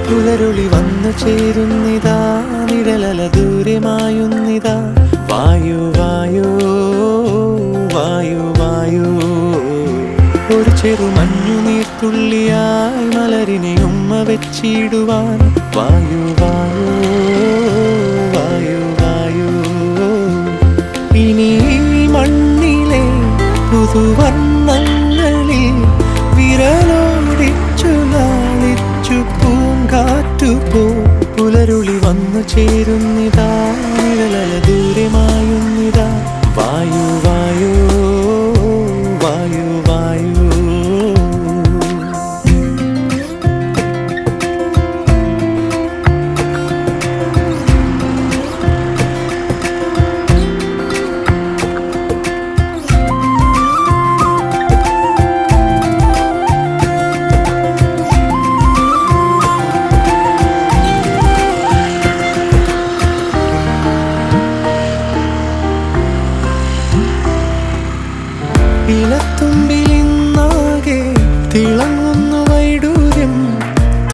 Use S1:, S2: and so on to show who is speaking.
S1: പുലരുളി വന്നു ചേരുന്നിതാ, നിഴലല ദൂരെ മായുന്നിതാ. വായു വായു വായു വായു, ഒരു ചെറു മഞ്ഞു നീർത്തുള്ളിയായി മലരിനെ ഉമ്മ വെച്ചിടുവാൻ. വായു വായു വായു വായു, ഇനി മണ്ണിലെ പുതുവർണ്ണങ്ങളിൽ വിരലോടിച്ചു ലാളിച്ചു പൂങ്കാറ്റുപോ. പുലരുളി വന്നു ചേരുന്നിതാ,